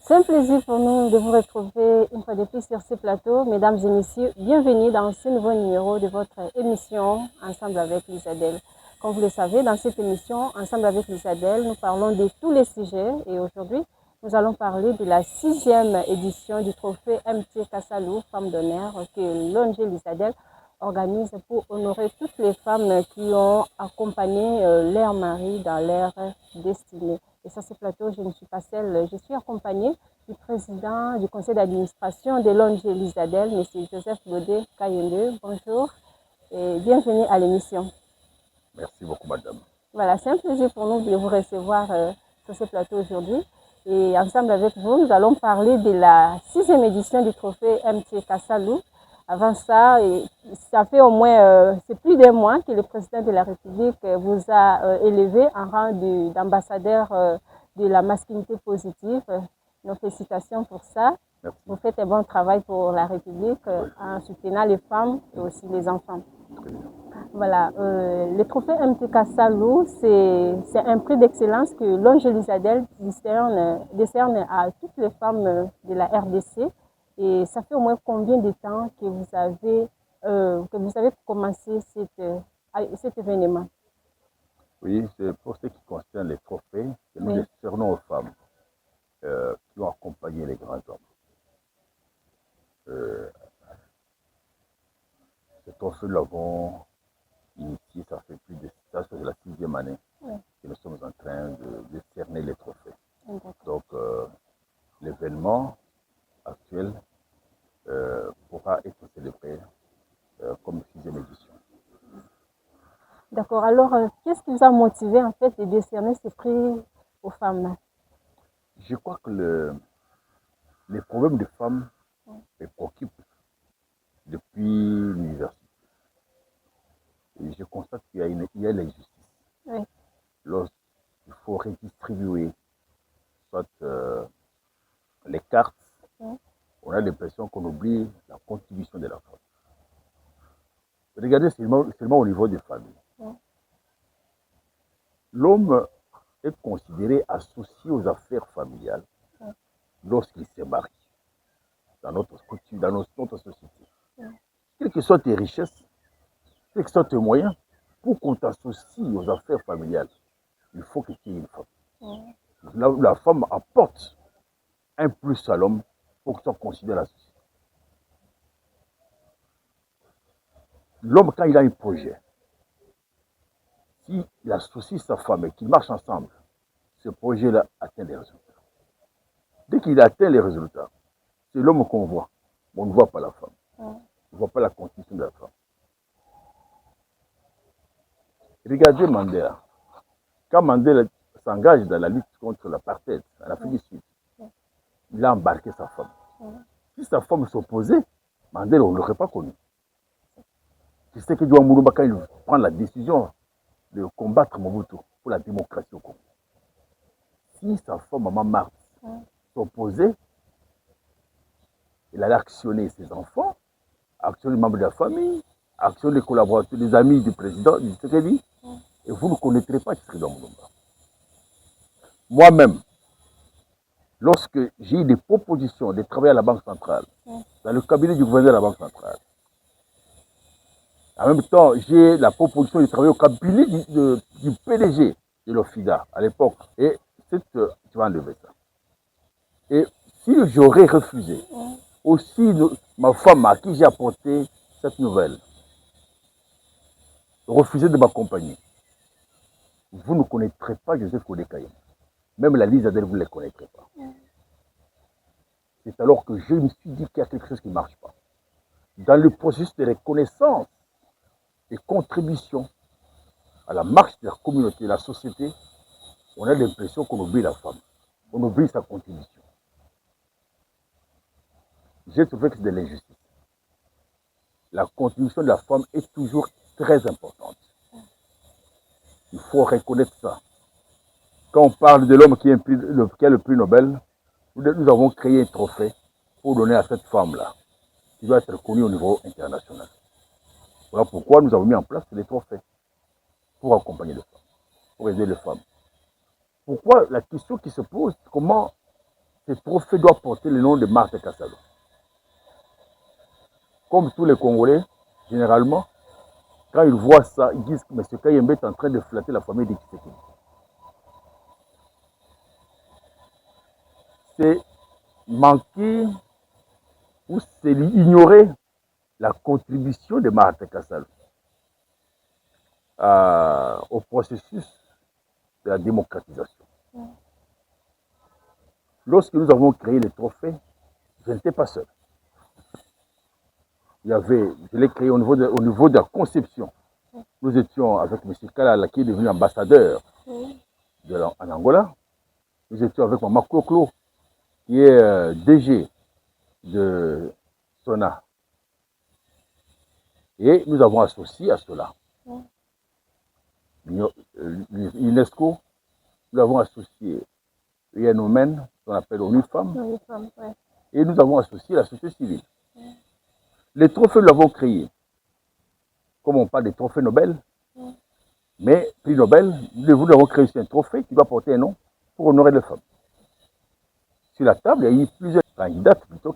C'est un plaisir pour nous de vous retrouver une fois de plus sur ce plateau. Mesdames et messieurs, bienvenue dans ce nouveau numéro de votre émission Ensemble avec l'Isadelle. Comme vous le savez, dans cette émission Ensemble avec l'Isadelle, nous parlons de tous les sujets et aujourd'hui, nous allons parler de la 6e édition du trophée MT Kassalou, Femme d'honneur, que l'ONG l'Isadelle organise pour honorer toutes les femmes qui ont accompagné leur mari dans leur destinée. Et sur ce plateau, je ne suis pas seule, je suis accompagnée du président du conseil d'administration de l'ONG l'Isadelle, M. Joseph Godet Kayende. Bonjour et bienvenue à l'émission. Merci beaucoup, madame. Voilà, c'est un plaisir pour nous de vous recevoir sur ce plateau aujourd'hui. Et ensemble avec vous, nous allons parler de la 6e édition du trophée MT Kassalou. Avant ça, ça fait au moins, c'est plus d'un mois que le président de la République vous a élevé en rang d'ambassadeur de la masculinité positive. Nos félicitations pour ça. Merci. Vous faites un bon travail pour la République en soutenant les femmes et aussi les enfants. Voilà, le trophée MT Kassalou, c'est un prix d'excellence que l'ONG l'Isadelle décerne à toutes les femmes de la RDC. Et ça fait au moins combien de temps que vous avez commencé cet événement? Oui, c'est pour ce qui concerne les trophées que nous décernons aux femmes qui ont accompagné les grands hommes. Ce trophée, nous l'avons initié, ça fait plus de ça, c'est la 6e année que nous sommes en train de décerner les trophées. Donc, l'événement actuel pourra être célébré comme 6e édition. D'accord. Alors, qu'est-ce qui vous a motivé en fait de décerner ce prix aux femmes? Je crois que les problèmes des femmes me préoccupent depuis l'université. Et je constate qu'il y a l'injustice. Oui. Lorsqu'il faut redistribuer soit les cartes, on a l'impression qu'on oublie la contribution de la femme. Regardez seulement au niveau des familles. L'homme est considéré associé aux affaires familiales lorsqu'il se marie dans notre société. Quelles que soient tes richesses, quels que soient tes moyens, pour qu'on t'associe aux affaires familiales, il faut que tu aies une femme. La femme apporte un plus à l'homme pour que soit considéré la société. L'homme, quand il a un projet, s'il associe sa femme et qu'ils marchent ensemble, ce projet-là atteint les résultats. Dès qu'il atteint les résultats, c'est l'homme qu'on voit. On ne voit pas la femme. On ne voit pas la contribution de la femme. Regardez Mandela. Quand Mandela s'engage dans la lutte contre l'apartheid en Afrique du Sud, il a embarqué sa femme. Si sa femme s'opposait, Mandela, on ne l'aurait pas connu. C'est ce que Dua Moulumba, quand il prend la décision de combattre Mobutu pour la démocratie au Congo. Si sa femme, Maman Marthe, s'opposait, il allait actionner ses enfants, actionner les membres de la famille, actionner les collaborateurs, les amis du président, du Tshisekedi, et vous ne connaîtrez pas Tshisekedi Moulumba. Moi-même, lorsque j'ai eu des propositions de travailler à la Banque centrale, dans le cabinet du gouverneur de la Banque centrale, en même temps, j'ai la proposition de travailler au cabinet du PDG de l'OFIDA à l'époque. Et tu vas enlever ça. Et si j'aurais refusé, aussi ma femme à qui j'ai apporté cette nouvelle, refusé de m'accompagner, vous ne connaîtrez pas Joseph Godet Kayende. Même la l'Isadelle, vous ne les connaîtrez pas. C'est alors que je me suis dit qu'il y a quelque chose qui ne marche pas. Dans le processus de reconnaissance et contribution à la marche de la communauté, de la société, on a l'impression qu'on oublie la femme. On oublie sa contribution. J'ai trouvé que c'est de l'injustice. La contribution de la femme est toujours très importante. Il faut reconnaître ça. Quand on parle de l'homme qui a le prix Nobel, nous avons créé un trophée pour donner à cette femme-là, qui doit être connue au niveau international. Voilà pourquoi nous avons mis en place les trophées, pour accompagner les femmes, pour aider les femmes. Pourquoi la question qui se pose, comment ce trophée doit porter le nom de Marthe Kassalo. Comme tous les Congolais, généralement, quand ils voient ça, ils disent que M. Kayembe est en train de flatter la famille de Tshisekedi. C'est manquer ou c'est ignorer la contribution de Marthe Kassalo au processus de la démocratisation. Lorsque nous avons créé le trophée, je n'étais pas seul. Je l'ai créé au niveau de la conception. Nous étions avec M. Kalala qui est devenu ambassadeur en Angola. Nous étions avec Maman Koklo qui est DG de Sona. Et nous avons associé à cela l'UNESCO, nous avons associé l'UNOMEN, qu'on appelle ONU Femmes, et nous avons associé la société civile. Les trophées, nous l'avons créés. Comme on parle des trophées Nobel, mais prix Nobel, nous avons créé un trophée qui doit porter un nom pour honorer les femmes. Sur la table, il y a eu plusieurs candidates plutôt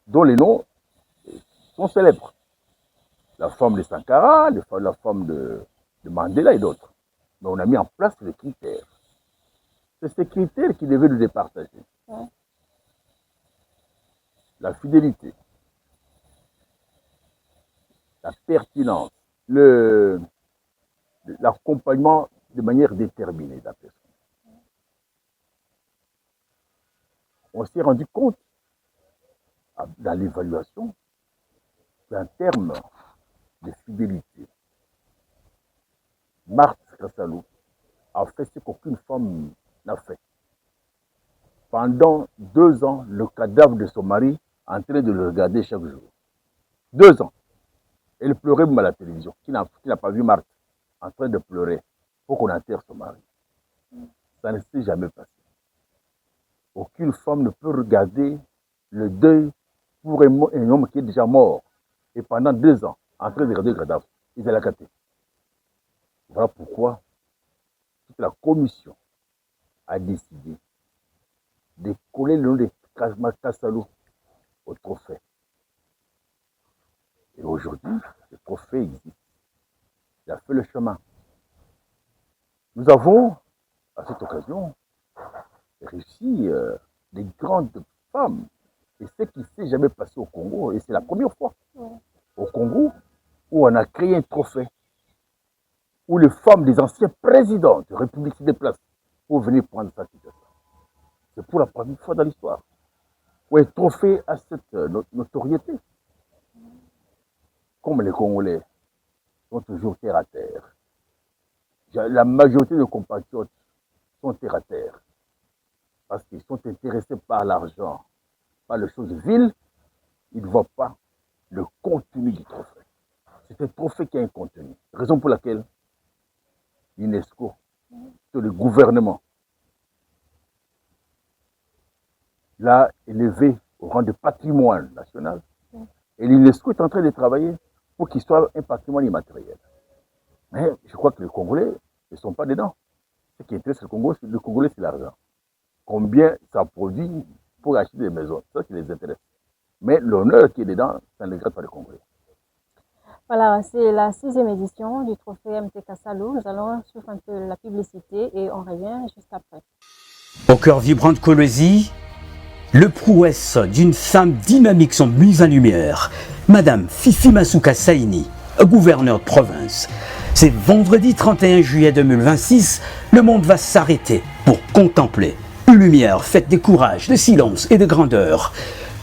dont les noms sont célèbres. La femme de Sankara, la femme de Mandela et d'autres. Mais on a mis en place les critères. C'est ces critères qui devaient nous départager. La fidélité, la pertinence, l'accompagnement de manière déterminée de la personne. On s'est rendu compte, dans l'évaluation, qu'en termes de fidélité, Marthe Kassalo a fait ce qu'aucune femme n'a fait. Pendant 2 ans, le cadavre de son mari en train de le regarder chaque jour. 2 ans. Elle pleurait même à la télévision. Qui n'a pas vu Marthe en train de pleurer pour qu'on enterre son mari? Ça ne s'est jamais passé. Aucune femme ne peut regarder le deuil pour un homme qui est déjà mort. Et pendant 2 ans, en train de regarder le cadavre, il est la caté. Voilà pourquoi toute la commission a décidé de coller le nom de Kassalo au trophée. Et aujourd'hui, le trophée existe. Il a fait le chemin. Nous avons, à cette occasion, réussi des grandes femmes. Et ce qui ne s'est jamais passé au Congo, et c'est la première fois au Congo où on a créé un trophée où les femmes des anciens présidents de la République se déplacent pour venir prendre sa situation. C'est pour la première fois dans l'histoire où un trophée a cette notoriété. Comme les Congolais sont toujours terre à terre. La majorité de compatriotes sont terre à terre parce qu'ils sont intéressés par l'argent, par les choses viles. Ils ne voient pas le contenu du trophée. C'est un trophée qui a un contenu. Raison pour laquelle l'UNESCO, le gouvernement, l'a élevé au rang de patrimoine national. Et l'UNESCO est en train de travailler pour qu'il soit un patrimoine immatériel. Mais je crois que les Congolais ne sont pas dedans. Ce qui intéresse le Congolais, c'est l'argent. Combien ça produit pour acheter des maisons, c'est ça qui les intéresse. Mais l'honneur qui est dedans, ça ne regarde pas les Congolais. Voilà, c'est la 6e édition du trophée MT Kassalo. Nous allons suivre un peu la publicité et on revient juste après. Au cœur vibrant de Kolwezi, le prouesse d'une femme dynamique sont mises en lumière. Madame Fifi Masuka Saini, gouverneure de province. C'est vendredi 31 juillet 2026, le monde va s'arrêter pour contempler une lumière faite de courage, de silence et de grandeur.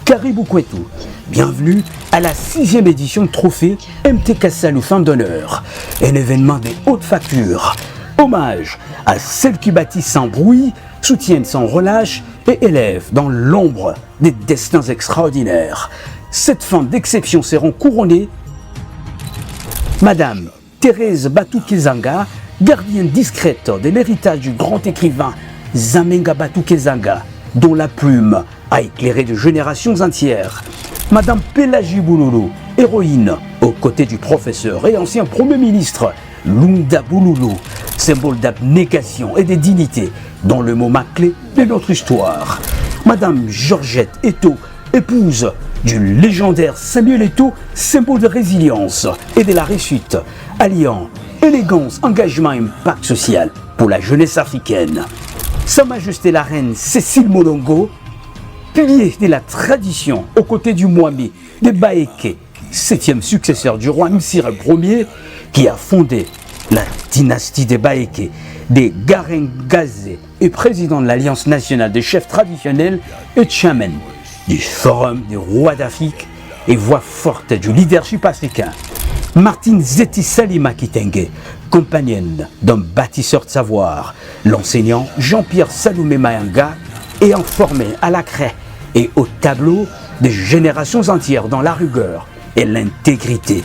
Caribou Kwetu, bienvenue à la 6e édition de trophée MT Kassalo Femme d'honneur. Un événement de haute facture. Hommage à celles qui bâtissent sans bruit, soutiennent sans relâche et élèvent dans l'ombre des destins extraordinaires. 7 femmes d'exception seront couronnées. Madame Thérèse Batukezanga, gardienne discrète de l'héritage du grand écrivain Zamenga Batukezanga, dont la plume a éclairé de générations entières. Madame Pélagie Bouloulou, héroïne aux côtés du professeur et ancien Premier ministre Lunda Bouloulou, symbole d'abnégation et de dignité, dans le moment clé de notre histoire. Madame Georgette Eto'o, épouse du légendaire Samuel Eto'o, symbole de résilience et de la réussite, alliant élégance, engagement et impact social pour la jeunesse africaine. Sa Majesté la Reine Cécile Molongo, pilier de la tradition aux côtés du Mwami de Baeke, 7e successeur du roi Msira Ier, qui a fondé la dynastie des Baeke, des Garengaze et président de l'Alliance nationale des chefs traditionnels et chairman du Forum des rois d'Afrique et voix forte du leadership africain. Martine Zeti Salima Kitenge, compagnonne d'un bâtisseur de savoir, l'enseignant Jean-Pierre Saloumé Mayanga, ayant formé à la craie et au tableau des générations entières dans la rigueur et l'intégrité.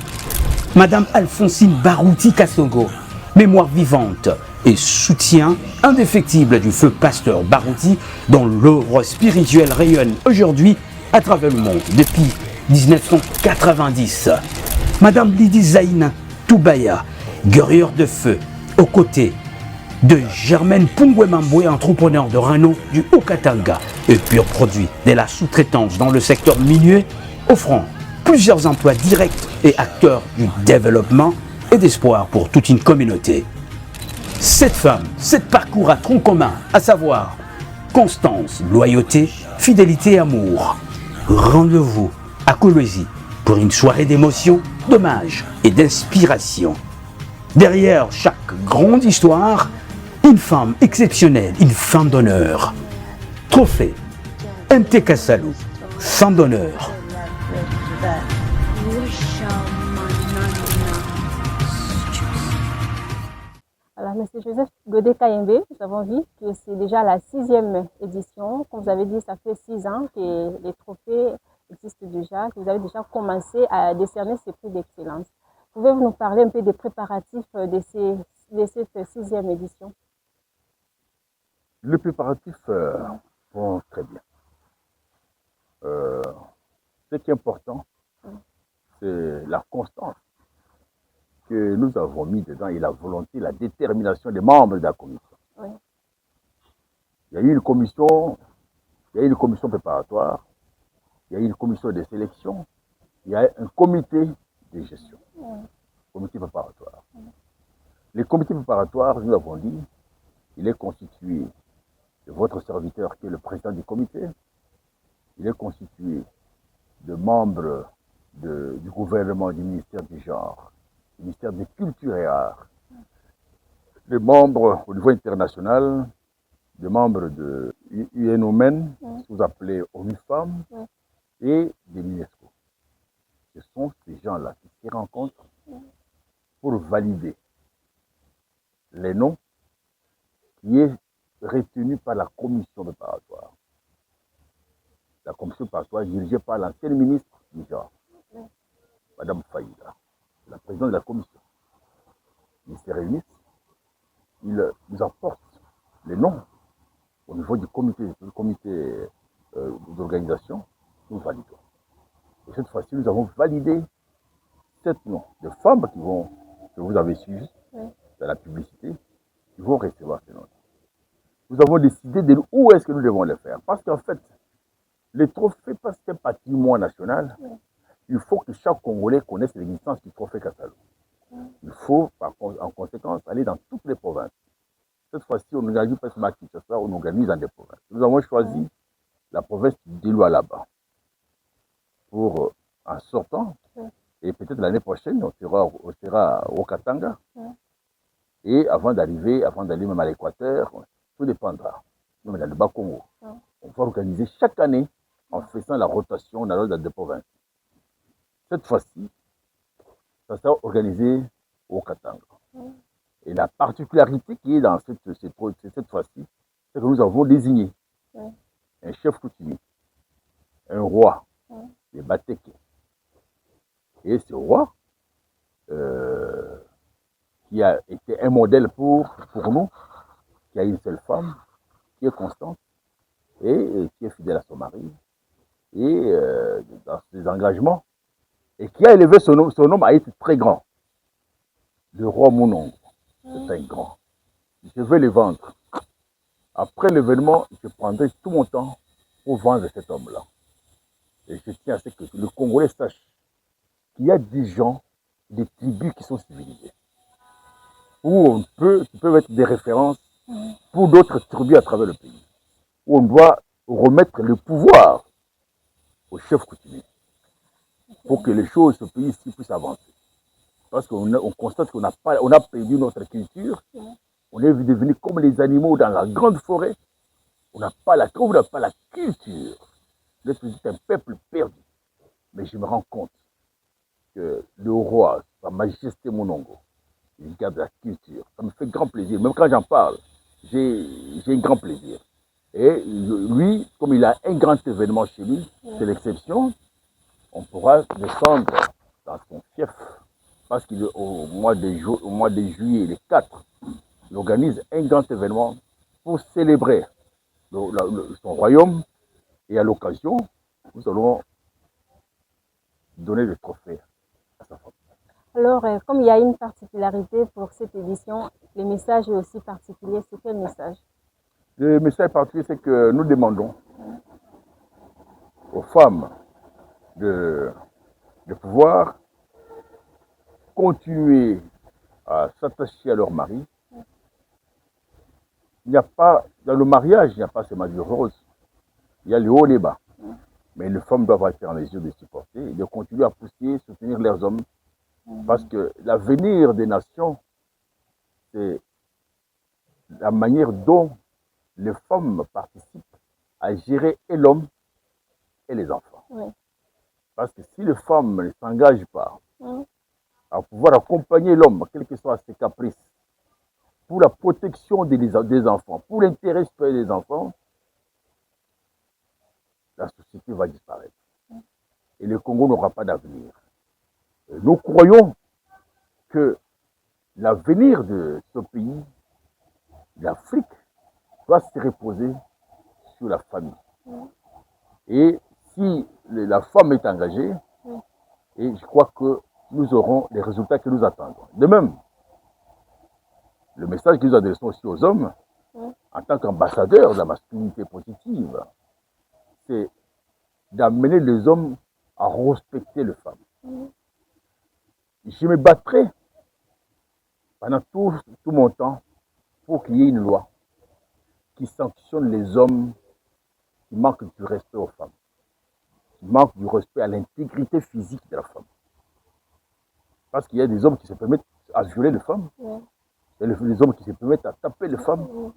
Madame Alphonsine Barouti Kassongo, mémoire vivante et soutien indéfectible du feu pasteur Barouti, dont l'œuvre spirituelle rayonne aujourd'hui à travers le monde depuis 1990. Madame Lydie Zaïna Toubaya, guerrière de feu, aux côtés de Germaine Pungwemambwe, entrepreneur de renom du Haut-Katanga et pur produit de la sous-traitance dans le secteur minier, offrant plusieurs emplois directs et acteurs du développement et d'espoir pour toute une communauté. Cette femme, cet parcours à tronc commun, à savoir constance, loyauté, fidélité et amour. Rendez-vous à Kolwezi pour une soirée d'émotion, d'hommage et d'inspiration. Derrière chaque grande histoire, une femme exceptionnelle, une femme d'honneur. Trophée MTK Salou, femme d'honneur. Alors, M. Joseph Godé Kayembe, nous avons vu que c'est déjà la 6e édition. Comme vous avez dit, ça fait 6 ans que les trophées existent déjà, que vous avez déjà commencé à décerner ces prix d'excellence. Pouvez-vous nous parler un peu des préparatifs de cette 6e édition? Les préparatifs vont très bien. Ce qui est important, c'est la constance que nous avons mis dedans et la volonté, la détermination des membres de la commission. Oui. Il y a eu une commission préparatoire, il y a eu une commission de sélection, il y a un comité de gestion. Oui. Comité préparatoire. Les comités préparatoires, nous l'avons dit, il est constitué de votre serviteur qui est le président du comité, il est constitué de membres du gouvernement, du ministère du genre, du ministère de culture et arts, des membres au niveau international, des membres de UNOMEN, vous appelez ONU Femmes, et de l'UNESCO. Ce sont ces gens-là qui se rencontrent pour valider les noms qui est retenu par la commission préparatoire. La commission préparatoire dirigée par l'ancienne ministre du genre, Madame Faïda, la présidente de la commission. Ils se réunissent, ils nous apportent les noms au niveau du comité d'organisation, nous validons. Et cette fois-ci, nous avons validé 7 noms de femmes que vous avez suivies dans la publicité, qui vont recevoir ces noms. Nous avons décidé de où est-ce que nous devons les faire. Parce qu'en fait, les trophées, parce que c'est un patrimoine national, il faut que chaque Congolais connaisse l'existence du trophée Kassalou. Il faut, en conséquence, aller dans toutes les provinces. Cette fois-ci, on n'organise pas seulement à Kinshasa, on organise dans des provinces. Nous avons choisi la province de Lualaba pour, en sortant, et peut-être l'année prochaine, on sera au Katanga. Et avant d'aller même à l'Équateur, tout dépendra. Même dans le Bas-Congo. On va organiser chaque année en faisant la rotation dans des provinces. Cette fois-ci, ça sera organisé au Katanga. Et la particularité qui est dans cette fois-ci, c'est que nous avons désigné un chef coutumier, un roi, les Bateke. Et ce roi, qui a été un modèle pour nous, qui a une seule femme, qui est constante et qui est fidèle à son mari, et dans ses engagements, et qui a élevé son homme à être très grand. Le roi Mounong, c'est un grand. Je vais le vendre. Après l'événement, je prendrai tout mon temps pour vendre cet homme-là. Et je tiens à ce que le Congolais sache qu'il y a des gens, des tribus qui sont civilisées, où qui peuvent être des références pour d'autres tribus à travers le pays, où on doit remettre le pouvoir au chef coutumier pour que les choses, ce pays-ci, puissent avancer. Parce qu'on constate qu'on a perdu notre culture, on est devenu comme les animaux dans la grande forêt, on n'a pas la culture. Vous êtes un peuple perdu. Mais je me rends compte que le roi, Sa Majesté Monongo, il garde la culture. Ça me fait grand plaisir. Même quand j'en parle, j'ai un grand plaisir. Et lui, comme il a un grand événement chez lui, c'est l'exception, on pourra descendre dans son fief. Parce qu'au mois de juillet, le 4, il organise un grand événement pour célébrer son royaume. Et à l'occasion, nous allons donner le trophée à sa femme. Alors, comme il y a une particularité pour cette édition, le message est aussi particulier. C'est quel message? Le message particulier, c'est que nous demandons aux femmes de pouvoir continuer à s'attacher à leur mari. Il n'y a pas, dans le mariage, il n'y a pas seulement du rose. Il y a le haut et le bas. Mais les femmes doivent être en mesure de supporter et de continuer à pousser, soutenir leurs hommes. Parce que l'avenir des nations, c'est la manière dont les femmes participent à gérer et l'homme et les enfants. Oui. Parce que si les femmes ne s'engagent pas à pouvoir accompagner l'homme, quels que soient ses caprices, pour la protection des enfants, pour l'intérêt supérieur des enfants, la société va disparaître. Et le Congo n'aura pas d'avenir. Nous croyons que l'avenir de ce pays, l'Afrique, doit se reposer sur la famille. Et si la femme est engagée, et je crois que nous aurons les résultats que nous attendons. De même, le message que nous adressons aussi aux hommes, en tant qu'ambassadeurs de la masculinité positive, c'est d'amener les hommes à respecter les femmes. Je me battrai pendant tout mon temps pour qu'il y ait une loi qui sanctionne les hommes qui manquent du respect aux femmes, qui manquent du respect à l'intégrité physique de la femme. Parce qu'il y a des hommes qui se permettent à violer les femmes, il y a des hommes qui se permettent à taper les femmes,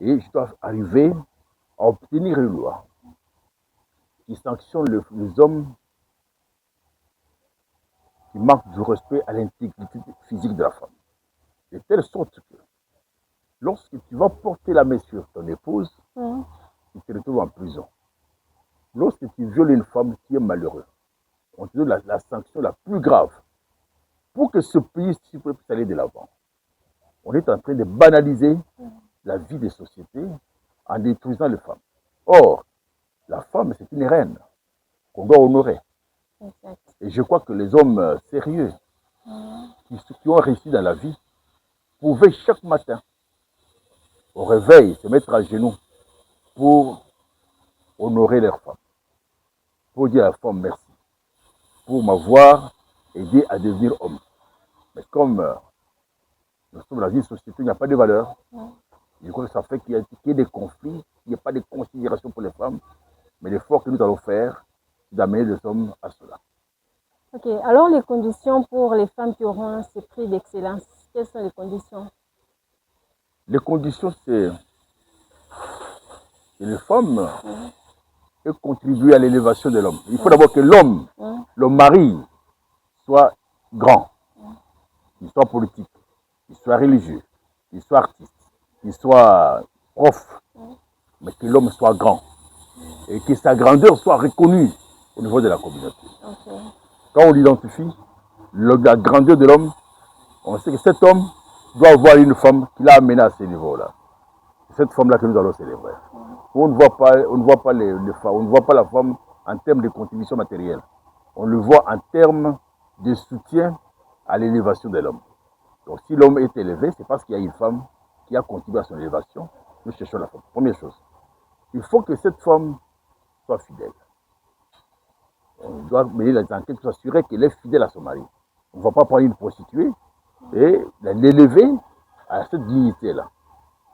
et je dois arriver à obtenir une loi qui sanctionne les hommes qui manquent du respect à l'intégrité physique de la femme. De telle sorte que lorsque tu vas porter la main sur ton épouse, tu te retrouves en prison. Lorsque tu violes une femme, tu es malheureux. On te donne la sanction la plus grave pour que ce pays puisse aller de l'avant. On est en train de banaliser la vie des sociétés en détruisant les femmes. Or, la femme, c'est une reine qu'on doit honorer. Et je crois que les hommes sérieux qui ont réussi dans la vie pouvaient chaque matin, au réveil, se mettre à genoux pour honorer leur femme. Pour dire à la femme merci. Pour m'avoir aidé à devenir homme. Mais comme nous sommes dans une société où il n'y a pas de valeur, je crois que ça fait qu'il y ait des conflits, qu'il n'y ait pas de considération pour les femmes. Mais l'effort que nous allons faire, c'est d'amener les hommes à cela. Ok, alors les conditions pour les femmes qui auront ces prix d'excellence, quelles sont les conditions? Les conditions, c'est que les femmes contribuent à l'élévation de l'homme. Il faut d'abord que l'homme, le mari, soit grand, qu'il soit politique, qu'il soit religieux, qu'il soit artiste, qu'il soit prof, mais que l'homme soit grand et que sa grandeur soit reconnue au niveau de la communauté. Okay. Quand on identifie la grandeur de l'homme, on sait que cet homme doit avoir une femme qui l'a amené à ce niveau-là. C'est cette femme-là que nous allons célébrer. On ne voit pas la femme en termes de contribution matérielle. On le voit en termes de soutien à l'élévation de l'homme. Donc si l'homme est élevé, c'est parce qu'il y a une femme qui a contribué à son élévation. Nous cherchons la femme. Première chose. Il faut que cette femme soit fidèle. On doit mener les enquêtes pour s'assurer qu'elle est fidèle à son mari. On ne va pas prendre une prostituée et l'élever à cette dignité-là.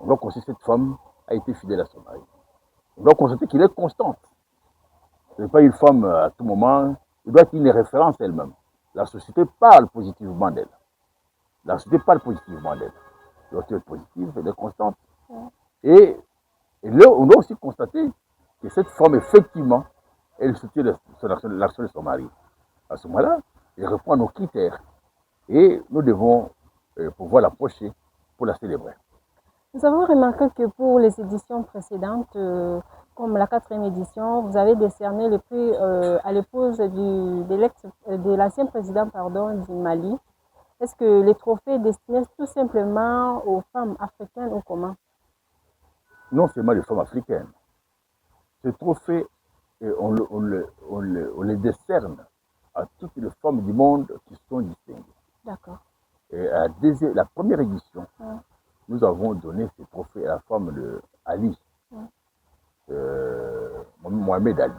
On doit constater que cette femme a été fidèle à son mari. On doit constater qu'elle est constante. Ce n'est pas une femme à tout moment. Elle doit être une référence elle-même. La société parle positivement d'elle. La société parle positivement d'elle. Elle doit être positive, elle est constante. Et là, on doit aussi constater que cette femme, effectivement, elle soutient l'action de son mari. À ce moment-là, elle répond à nos critères. Et nous devons pouvoir l'approcher pour la célébrer. Nous avons remarqué que pour les éditions précédentes, comme la 4e édition, vous avez décerné le prix à l'épouse de l'ancien président du Mali. Est-ce que les trophées destinés tout simplement aux femmes africaines ou comment? Non seulement les femmes africaines. Ce trophée, on les décerne à toutes les femmes du monde qui sont distinguées. D'accord. Et la première édition, nous avons donné ce trophée à la femme de Ali, Mohamed Ali.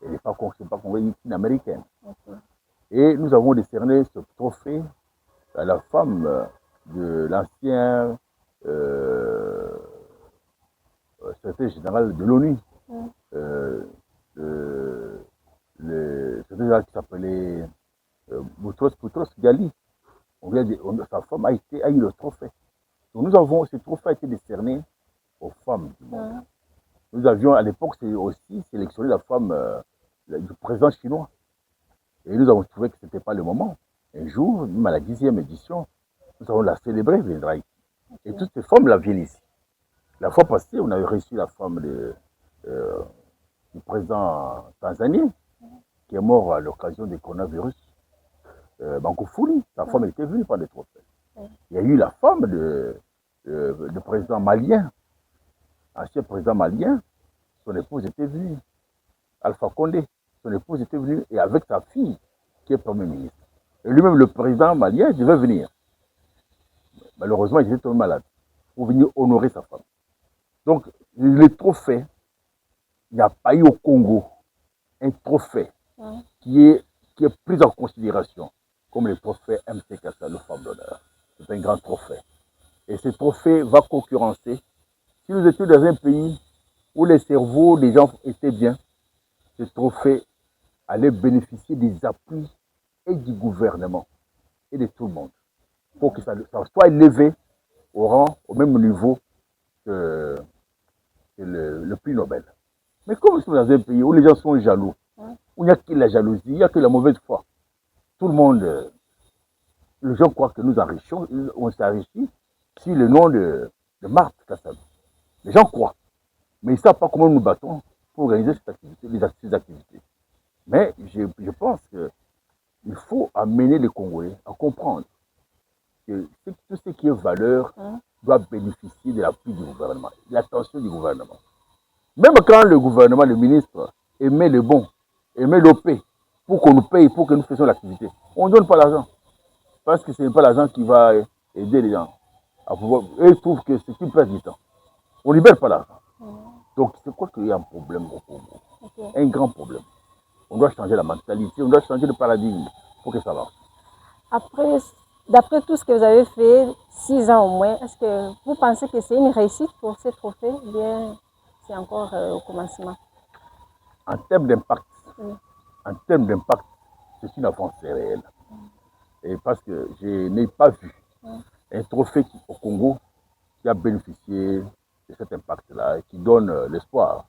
Elle n'est pas congolaise, une américaine. Okay. Et nous avons décerné ce trophée à la femme de l'ancien secrétaire général de l'ONU. Le secrétaire général qui s'appelait Boutros Ghali. Sa femme a eu le trophée. Donc ce trophée a été décerné aux femmes du monde. Nous avions à l'époque aussi sélectionné la femme du président chinois. Et nous avons trouvé que ce n'était pas le moment. Un jour, même à la 10e édition, nous allons la célébrer, viendra ici. Et toutes ces femmes-là viennent ici. La fois passée, on avait reçu la femme du président tanzanien, qui est mort à l'occasion du coronavirus. Magufuli, sa femme était venue par des trophées. Il y a eu la femme du président malien, ancien président malien, son épouse était venue. Alpha Condé, son épouse était venue, et avec sa fille, qui est Premier ministre. Et lui-même, le président malien, devait venir. Malheureusement, il était tombé malade, pour venir honorer sa femme. Donc, les trophées, il n'y a pas eu au Congo un trophée qui est pris en considération comme le trophée MC Kassa, le Femme d'honneur. C'est un grand trophée. Et ce trophée va concurrencer. Si nous étions dans un pays où les cerveaux des gens étaient bien, ce trophée allait bénéficier des appuis et du gouvernement et de tout le monde pour que ça soit élevé au même niveau que le prix Nobel. Mais comme nous sommes dans un pays où les gens sont jaloux, où il n'y a que la jalousie, il n'y a que la mauvaise foi, tout le monde, les gens croient que nous enrichissons, on s'enrichit sur le nom de Marthe Kassab. Les gens croient, mais ils ne savent pas comment nous battons pour organiser ces activités. Mais je pense qu'il faut amener les Congolais à comprendre que tout ce qui est valeur doit bénéficier de l'appui du gouvernement, de l'attention du gouvernement. Même quand le gouvernement, le ministre, émet le bon, émet l'OP pour qu'on nous paye, pour que nous fassions l'activité, on ne donne pas l'argent. Parce que ce n'est pas l'argent qui va aider les gens à pouvoir. Eux trouvent que c'est une perte du temps. On ne libère pas l'argent. Donc, c'est quoi qu'il y a un problème au Congo? Un grand problème. On doit changer la mentalité, on doit changer le paradigme pour que ça marche. D'après tout ce que vous avez fait, 6 ans au moins, est-ce que vous pensez que c'est une réussite pour ces trophées ou bien c'est encore au commencement? En termes d'impact, c'est une avancée réelle. Et parce que je n'ai pas vu un trophée au Congo qui a bénéficié de cet impact-là et qui donne l'espoir.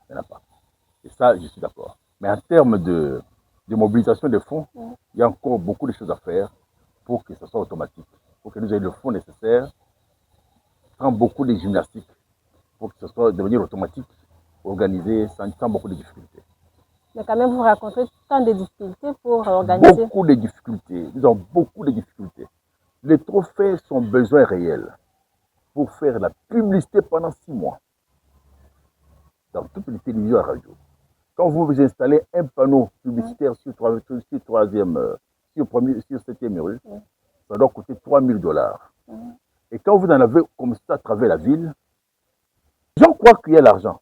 Il n'y en a pas. Et ça, je suis d'accord. Mais en termes de mobilisation des fonds, il y a encore beaucoup de choses à faire pour que ce soit automatique, pour que nous ayons le fonds nécessaire, sans beaucoup de gymnastique, pour que ce soit devenir automatique, organisé, sans beaucoup de difficultés. Mais quand même, vous rencontrez tant de difficultés pour organiser. Beaucoup de difficultés. Nous avons beaucoup de difficultés. Les trophées sont besoins réels pour faire la publicité pendant 6 mois. Dans toutes les télévisions et la radio. Quand vous installez un panneau publicitaire sur 7e rue, ça doit coûter $3 000. Et quand vous en avez comme ça à travers la ville, les gens croient qu'il y a l'argent.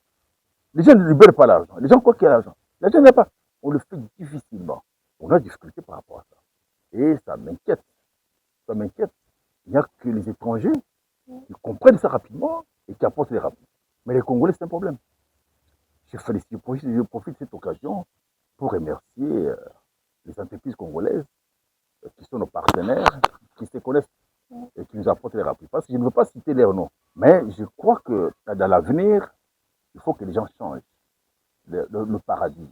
Les gens ne libèrent pas l'argent. Les gens croient qu'il y a l'argent. L'argent n'est pas. On le fait difficilement. On a des difficultés par rapport à ça. Et ça m'inquiète. Ça m'inquiète. Il n'y a que les étrangers qui comprennent ça rapidement et qui apportent les rapports. Mais les Congolais, c'est un problème. Je profite de cette occasion pour remercier les entreprises congolaises qui sont nos partenaires, qui se connaissent et qui nous apportent les rapports. Parce que je ne veux pas citer leurs noms. Mais je crois que dans l'avenir, il faut que les gens changent le paradigme.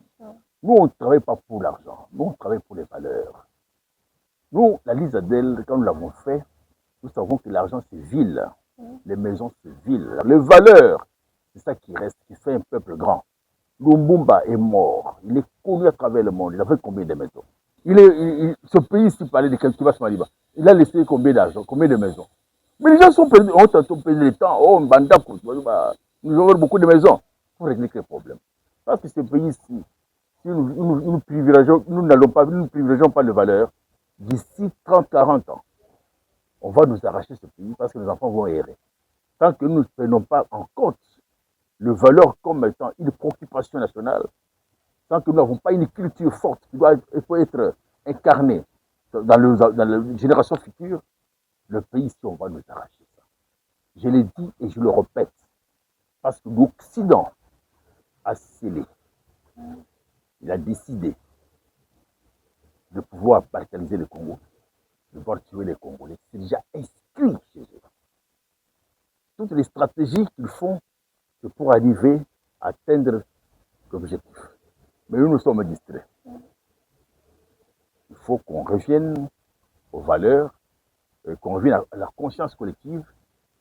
Nous, on ne travaille pas pour l'argent. Nous, on travaille pour les valeurs. Nous, la liste d'Adèle, quand nous l'avons fait, nous savons que l'argent, c'est vil. Les maisons, c'est vil. Les valeurs, c'est ça qui reste, qui fait un peuple grand. Lumumba est mort. Il est connu à travers le monde. Il a fait combien de maisons? Ce pays, s'il parlait de quelqu'un qui va se marier, il a laissé combien d'argent, combien de maisons? Mais les gens sont perdus, ont perdu le temps. Oh, Mbanda, nous avons beaucoup de maisons pour régler les problèmes. Parce que ce pays-ci, si nous ne privilégions pas les valeurs, d'ici 30-40 ans, on va nous arracher ce pays parce que nos enfants vont errer. Tant que nous ne prenons pas en compte le valeur comme étant une préoccupation nationale, tant que nous n'avons pas une culture forte qui doit être incarnée dans les générations futures, le pays ici, on va nous arracher ça. Je l'ai dit et je le répète, parce que l'Occident a scellé, il a décidé de pouvoir paralysé le Congo, de pouvoir tuer les Congolais. C'est déjà inscrit chez eux. Toutes les stratégies qu'ils font, c'est pour arriver à atteindre l'objectif. Mais nous sommes distraits. Il faut qu'on revienne aux valeurs, qu'on revienne à la conscience collective.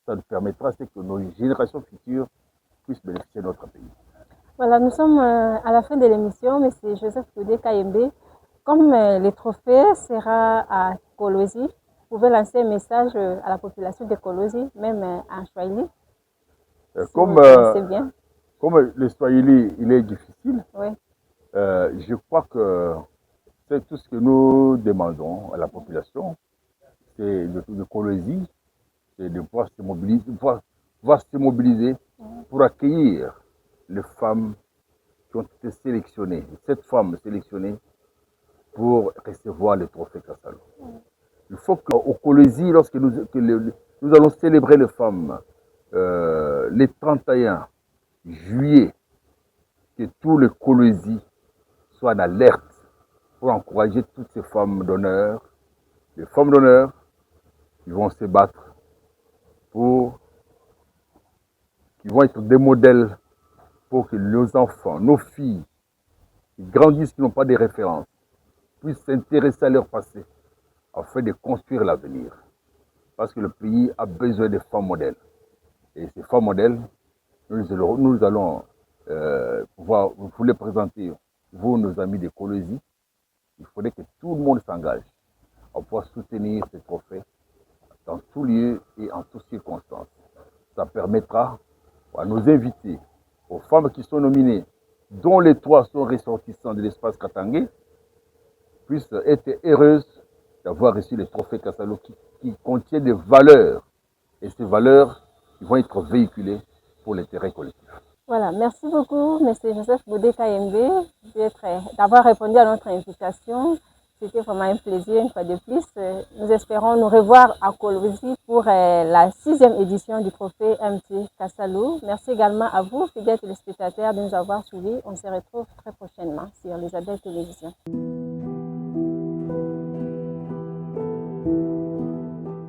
Ça nous permettra que nos générations futures puissent bénéficier de notre pays. Voilà, nous sommes à la fin de l'émission, M. Joseph Koudé Kayembe. Comme le trophée sera à Kolwezi, vous pouvez lancer un message à la population de Kolwezi, même en Swahili. Comme le Swahili, il est difficile, oui. Je crois que c'est tout ce que nous demandons à la population, c'est de Kolwezi, c'est de pouvoir se mobiliser pour accueillir les femmes qui ont été sélectionnées, 7 femmes sélectionnées pour recevoir le trophée Kassalo. Il faut qu'au Kolwezi, lorsque nous allons célébrer les femmes, les 31 juillet, que tous les Kolwezi soient en alerte pour encourager toutes ces femmes d'honneur, les femmes d'honneur qui vont se battre qui vont être des modèles pour que nos enfants, nos filles, qui grandissent, qui n'ont pas de références, puissent s'intéresser à leur passé afin de construire l'avenir. Parce que le pays a besoin de femmes modèles. Et ces femmes modèles, nous allons pouvoir vous les présenter, vous, nos amis de Kolwezi. Il faudrait que tout le monde s'engage à pouvoir soutenir ces trophées dans tous lieux et en toutes circonstances. Ça permettra à nos invités, aux femmes qui sont nominées, dont les 3 sont ressortissants de l'espace Katangé, puissent être heureuses d'avoir reçu les trophées Kassalo qui contiennent des valeurs. Et ces valeurs vont être véhiculées pour l'intérêt collectif. Voilà, merci beaucoup, M. Joseph Koudé Kayembe, d'avoir répondu à notre invitation. C'était vraiment un plaisir, une fois de plus. Nous espérons nous revoir à Kolwezi pour la 6e édition du trophée MT Kassalo. Merci également à vous, fidèles téléspectateurs, de nous avoir suivis. On se retrouve très prochainement sur les Adèles Télévision.